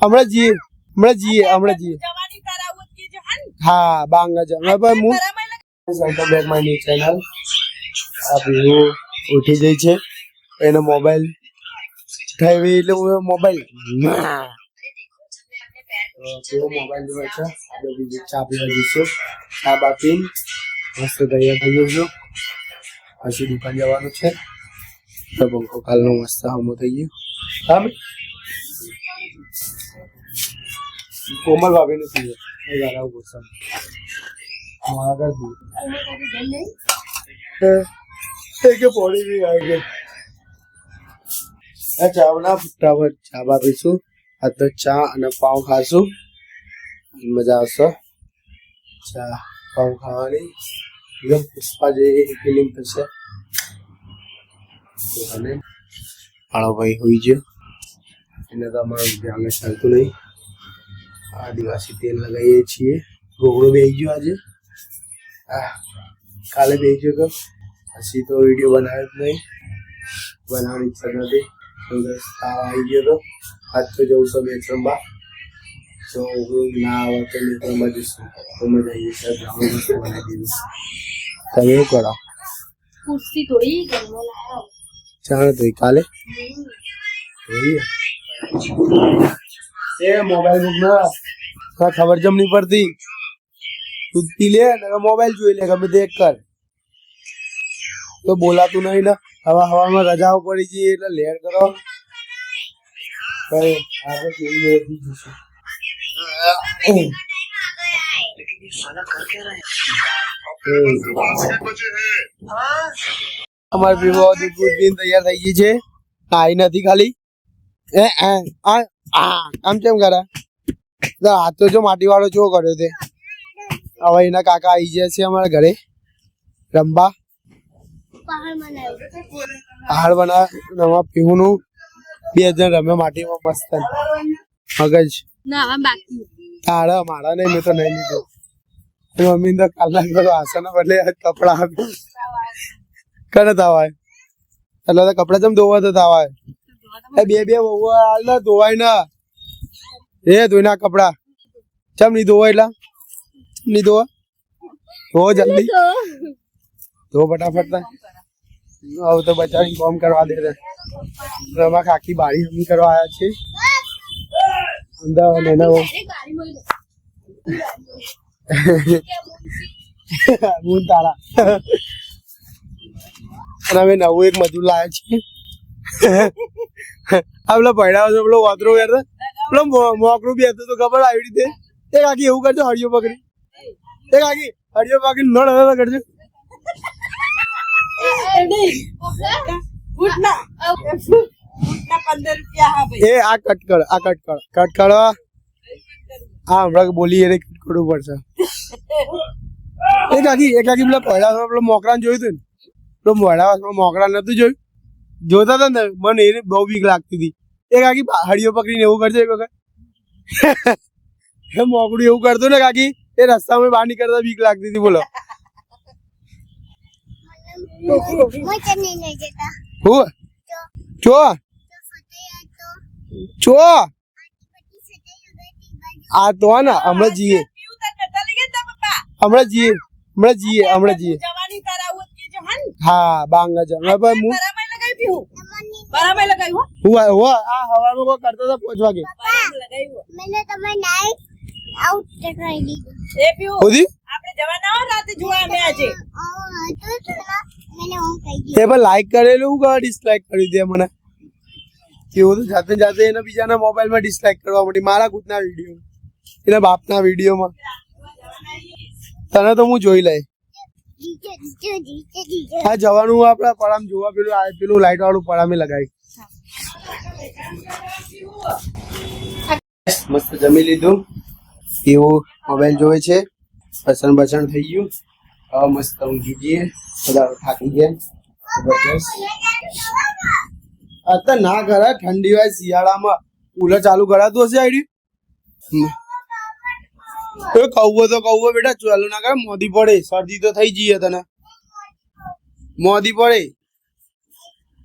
હમણાં જઈએ હા બાંગા છે હમણાં હું બેક માય ન્યૂ ચેનલ આ ભીડું ઉઠી જાય છે એનો મોબાઈલ થઈ એટલે મોબાઈલ મોબાઈલ જોવે છે આપણે બીજી ચા પીવા જઈશું ચા બા પીને મસ્ત તૈયાર થઈ જઈશું પછી દુકાન જવાનું છે તો પંખો કાલનો મસ્ત હમો થઈ ગયો હા કોમલ ભાભી ને થઈ ગયો પૂછવાનું મારા કે પોડી બી આવી ગઈ ચા ના ફટાફટ ચા બા પીશું આ તો ચા અને પાઉં ખાશું મજા આવશે ચા પાઉં ખાવાની એકદમ પુષ્પા જેવી ફિલિંગ થશે અને મારો ભાઈ હોઈ ગયો એને તો અમારું ધ્યાન ચાલતું નહીં આદિવાસી તેલ લગાવીએ છીએ ગોગળો બેસી ગયો આજે કાલે બેસી ગયો પછી તો વિડીયો બનાવ્યો જ નહીં બનાવવાની ઈચ્છા નથી તાવ આવી ગયો તો આજ તો જવું છે મેચ રમવા તો હું ના આવે તો મેચ રમવા જઈશું તો મજા આવી જશે બનાવી દીધું તમે એવું કરો ચાલો તો કાલે એ મોબાઈલ મૂક ના ખબર જમ નહીં પડતી તું પી લે ને મોબાઈલ જોઈ લે ગમે દેખ કર તો બોલાતું નહીં ને હવામાં રજાઓ પડી ગઈ એટલે લેર કરો અમારે પીવો દૂધ તૈયાર થઈ ગઈ છે નાઈ નથી ખાલી આમ કેમ કરે હાથ તો જો માટી વાળો ચો કર્યો તે હવે એના કાકા આવી જાય છે અમારા ઘરે રમવા પહાડ બનાવવા પીવું 2 જણ રમે માટીમાં મસ્ત મગજ તારા મારા નહીં મેં તો નહીં લીધો મમ્મી તો કાલના કરો આસન બદલે કપડા આપે કરે તાવાય એટલે તો કપડા જેમ ધોવા તો તાવાય બે હાલ ના ધોવાય ના એ ધોઈના કપડા ચમ નહીં ધોવા એટલા નહીં ધોવા ધો જલ્દી ધો ફટાફટ હવે તો બચારી કોમ કરવા દે રમા કાકી બારી હમી કરવા આવ્યા છે અંદર એના હું તારા અને હવે નવું એક મજૂર લાવ્યા છીએ આ પેલો પૈડા પેલો વાતરો વેર પેલો મોકરું બી હતું તો ખબર આવી રીતે એ કાકી એવું કરજો હળિયો પકડી એ કાકી હળિયો પકડી નળ હવે કરજો એ આ કટ કર હા હમણાં બોલી એને કટ કરવું પડશે એ કાકી પેલા પૈડા પેલો મોકરાને જોયું હતું ને પેલો મોકરા નતું જોયું જોતા હતા ને મને એને બહુ બીક લાગતી હતી એ કાકી હળિયો પકડીને એવું કરશે એક વખત એ મોકડું એવું કરતું ને કાકી એ રસ્તામાં બહાર નીકળતા બીક લાગતી હતી બોલો આ તો ને હમણાં જઈએ હા બાંગા છે હવામાં કોઈ કરતા હતા 5 વાગે લાઈક કરેલું ડિસલાઈક કરી દે મને કેવું તો જાતે એના બીજાના મોબાઈલ માં ડિસલાઈક કરવા માટે મારા ખુદના વિડીયો એના બાપના વિડીયોમાં તને તો હું જોઈ લઈ હા જવાનું આપડે પડામ જોવા પેલું લાઈટ વાળું પડામે લગાવી મસ્ત જમી લીધું એવું મોબાઈલ જોવે છે બસણ થઈ ગયું હવે મસ્ત ઊંઘી જઈએ બધા થાકી ગયા અત્યારે ના કરાય ઠંડી હોય શિયાળામાં કુલર ચાલુ કરાતું હશે આઈડી કહું તો કહું બેટા ચાલુ ના કરે મોદી પડે શરદી તો થઈ જઈએ તને મોદી પડે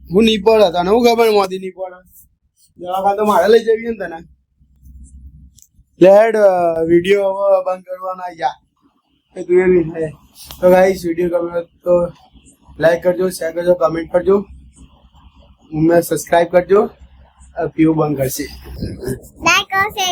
હું નહીં પડે તને હું ખબર મોદી નહીં પડે દવાખાને તો મારે લઈ જવી ને તને લેડ વિડીયો હવે બંધ કરવાના યા એ તું એ નહીં થાય તો ગાઈસ વિડીયો ગમ્યો તો લાઈક કરજો શેર કરજો કમેન્ટ કરજો મને સબસ્ક્રાઇબ કરજો પીવું બંધ કરશે લાઈક કરશે